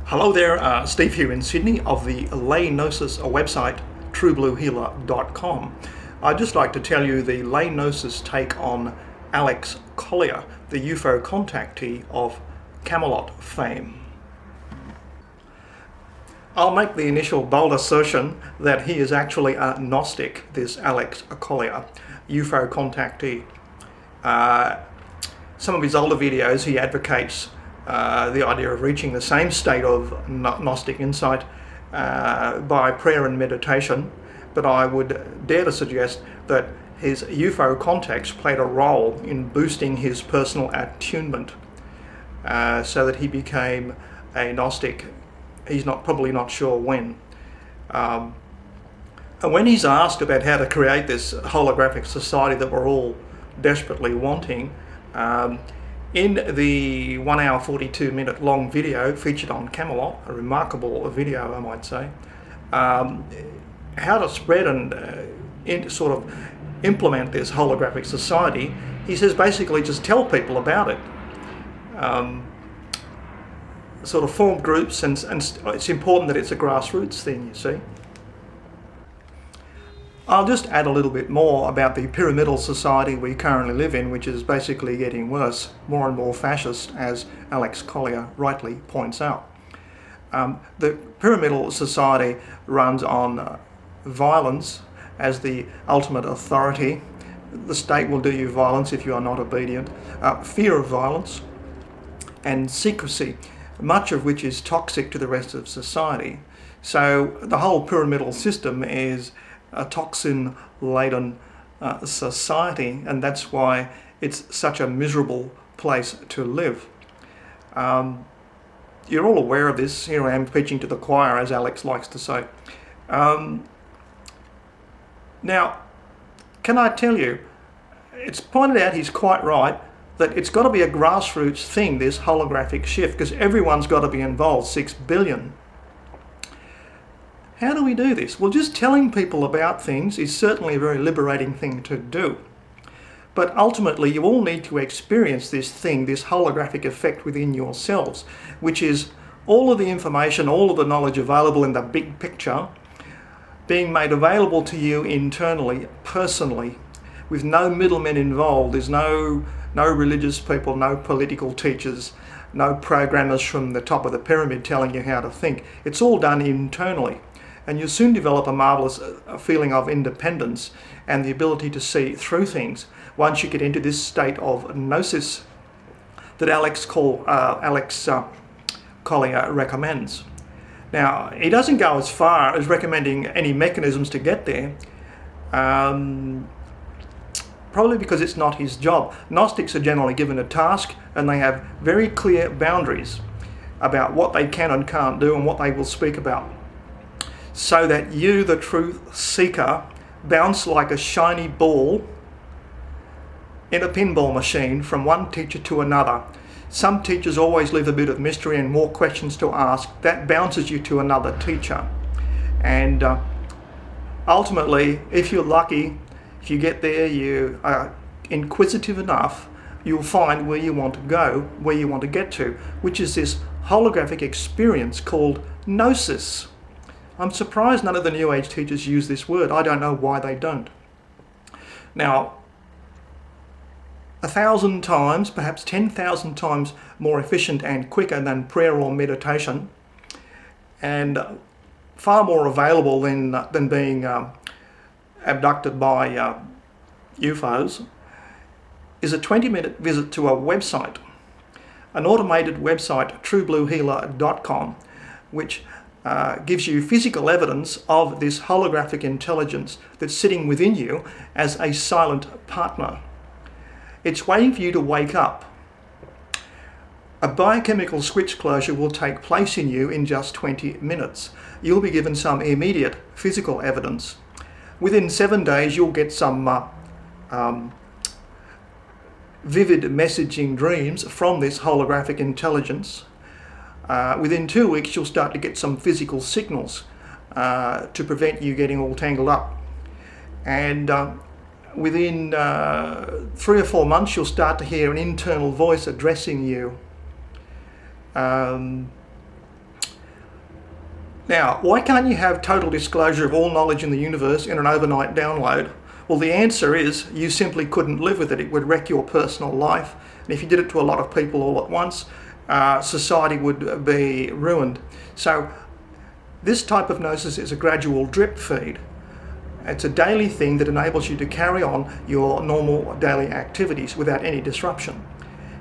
Hello there, Steve here in Sydney of the GNOSIS website, truebluehealer.com. I'd just like to tell you the GNOSIS take on Alex Collier, the UFO contactee of Camelot fame. I'll make the initial bold assertion that he is actually a Gnostic, this Alex Collier, UFO contactee. Some of his older videos he advocates the idea of reaching the same state of Gnostic insight by prayer and meditation, but I would dare to suggest that his UFO contacts played a role in boosting his personal attunement so that he became a Gnostic. He's probably not sure when. And when he's asked about how to create this holographic society that we're all desperately wanting, in the 1 hour 42 minute long video featured on Camelot, a remarkable video I might say, how to spread and sort of implement this holographic society, he says basically just tell people about it. Sort of form groups, and it's important that it's a grassroots thing, you see. I'll just add a little bit more about the pyramidal society we currently live in, which is basically getting worse, more and more fascist, as Alex Collier rightly points out. The pyramidal society runs on violence as the ultimate authority. The state will do you violence if you are not obedient. Fear of violence and secrecy, much of which is toxic to the rest of society. So the whole pyramidal system is a toxin-laden society, and that's why it's such a miserable place to live. You're all aware of this. Here I am preaching to the choir, as Alex likes to say. Now, can I tell you, it's pointed out, he's quite right, that it's got to be a grassroots thing, this holographic shift, because everyone's got to be involved, 6 billion. How do we do this? Well, just telling people about things is certainly a very liberating thing to do. But ultimately, you all need to experience this thing, this holographic effect within yourselves, which is all of the information, all of the knowledge available in the big picture being made available to you internally, personally, with no middlemen involved. There's no religious people, no political teachers, no programmers from the top of the pyramid telling you how to think. It's all done internally. And you'll soon develop a marvellous feeling of independence and the ability to see through things once you get into this state of gnosis that Alex Collier recommends. Now, he doesn't go as far as recommending any mechanisms to get there, probably because it's not his job. Gnostics are generally given a task and they have very clear boundaries about what they can and can't do and what they will speak about, so that you, the truth seeker, bounce like a shiny ball in a pinball machine from one teacher to another. Some teachers always leave a bit of mystery and more questions to ask. That bounces you to another teacher. And ultimately, if you're lucky, if you get there, you are inquisitive enough, you'll find where you want to go, where you want to get to, which is this holographic experience called gnosis. I'm surprised none of the New Age teachers use this word. I don't know why they don't. Now, 1,000 times, perhaps 10,000 times more efficient and quicker than prayer or meditation, and far more available than being abducted by UFOs, is a 20-minute visit to a website, an automated website, truebluehealer.com, which gives you physical evidence of this holographic intelligence that's sitting within you as a silent partner. It's waiting for you to wake up. A biochemical switch closure will take place in you in just 20 minutes. You'll be given some immediate physical evidence. Within 7 days, you'll get some vivid messaging dreams from this holographic intelligence. Within 2 weeks, you'll start to get some physical signals to prevent you getting all tangled up. And within 3 or 4 months, you'll start to hear an internal voice addressing you. Now, why can't you have total disclosure of all knowledge in the universe in an overnight download? Well, the answer is you simply couldn't live with it. It would wreck your personal life. And if you did it to a lot of people all at once, society would be ruined. So this type of gnosis is a gradual drip feed. It's a daily thing that enables you to carry on your normal daily activities without any disruption.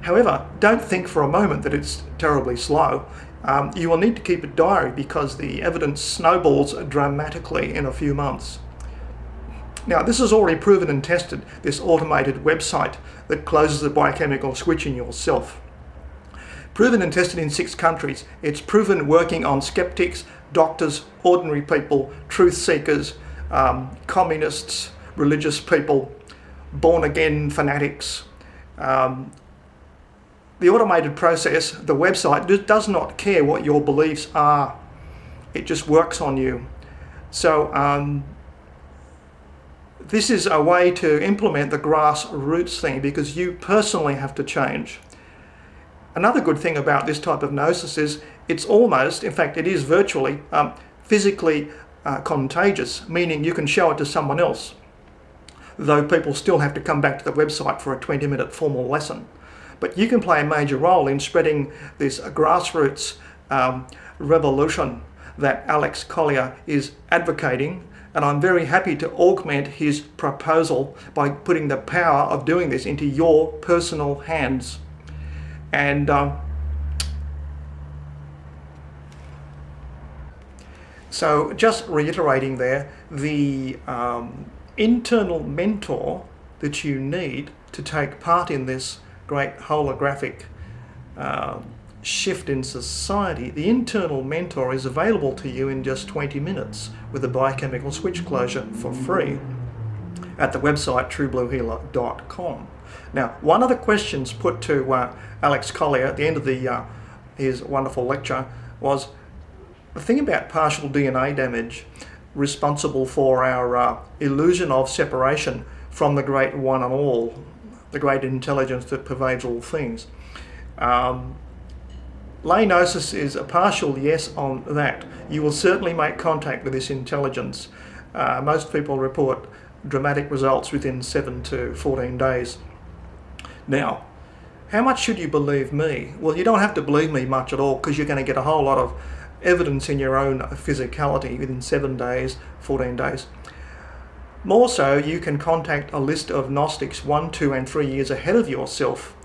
However, don't think for a moment that it's terribly slow. You will need to keep a diary because the evidence snowballs dramatically in a few months. Now, this is already proven and tested, this automated website that closes the biochemical switch in yourself. Proven and tested in 6 countries. It's proven working on skeptics, doctors, ordinary people, truth seekers, communists, religious people, born-again fanatics. The automated process, the website, does not care what your beliefs are. It just works on you. So this is a way to implement the grassroots thing because you personally have to change. Another good thing about this type of gnosis is it's almost, in fact it is virtually, physically contagious, meaning you can show it to someone else, though people still have to come back to the website for a 20-minute formal lesson. But you can play a major role in spreading this grassroots revolution that Alex Collier is advocating, and I'm very happy to augment his proposal by putting the power of doing this into your personal hands. And so just reiterating there, the internal mentor that you need to take part in this great holographic shift in society, the internal mentor is available to you in just 20 minutes with a biochemical switch closure for free at the website truebluehealer.com. Now, one of the questions put to Alex Collier at the end of his wonderful lecture was the thing about partial DNA damage responsible for our illusion of separation from the great one and all, the great intelligence that pervades all things. Lay gnosis is a partial yes on that. You will certainly make contact with this intelligence. Most people report dramatic results within 7 to 14 days. Now, how much should you believe me? Well, you don't have to believe me much at all because you're going to get a whole lot of evidence in your own physicality within 7 days, 14 days. More so, you can contact a list of Gnostics 1, 2 and 3 years ahead of yourself.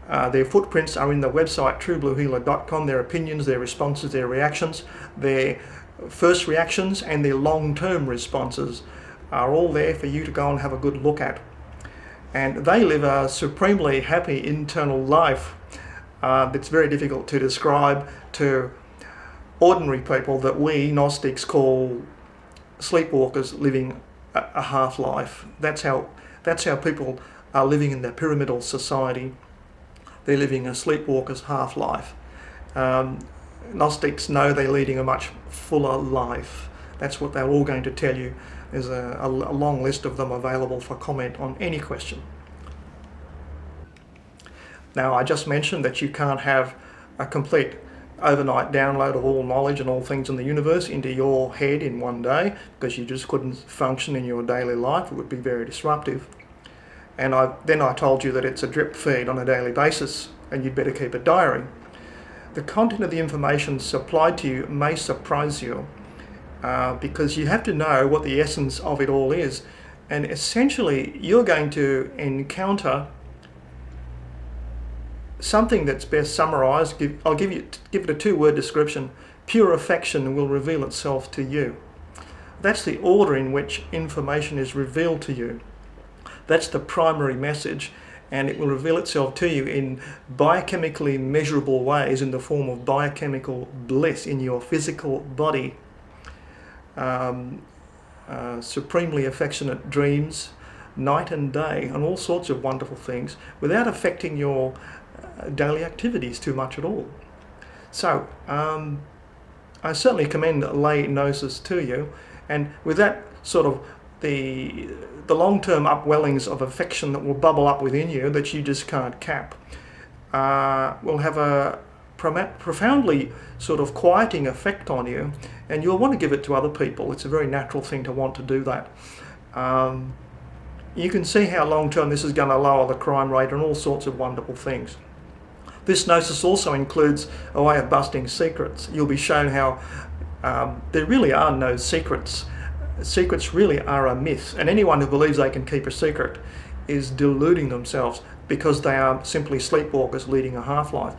Their footprints are in the website truebluehealer.com, their opinions, their responses, their reactions, their first reactions and their long-term responses are all there for you to go and have a good look at. And they live a supremely happy internal life that's very difficult to describe to ordinary people that we Gnostics call sleepwalkers living a half-life. That's how people are living in the pyramidal society. They're living a sleepwalker's half-life. Gnostics know they're leading a much fuller life. That's what they're all going to tell you. There's a long list of them available for comment on any question. Now, I just mentioned that you can't have a complete overnight download of all knowledge and all things in the universe into your head in one day because you just couldn't function in your daily life. It would be very disruptive. And then I told you that it's a drip feed on a daily basis and you'd better keep a diary. The content of the information supplied to you may surprise you because you have to know what the essence of it all is. And essentially, you're going to encounter something that's best summarized. I'll give it a 2-word description. Pure affection will reveal itself to you. That's the order in which information is revealed to you. That's the primary message, and it will reveal itself to you in biochemically measurable ways in the form of biochemical bliss in your physical body. Supremely affectionate dreams, night and day, and all sorts of wonderful things without affecting your daily activities too much at all. So I certainly commend lay gnosis to you, and with that sort of the long-term upwellings of affection that will bubble up within you that you just can't cap, will have a profoundly sort of quieting effect on you, and you'll want to give it to other people. It's a very natural thing to want to do that. You can see how long term this is going to lower the crime rate and all sorts of wonderful things. This gnosis also includes a way of busting secrets. You'll be shown how there really are no secrets. Secrets really are a myth, and anyone who believes they can keep a secret is deluding themselves, because they are simply sleepwalkers leading a half-life.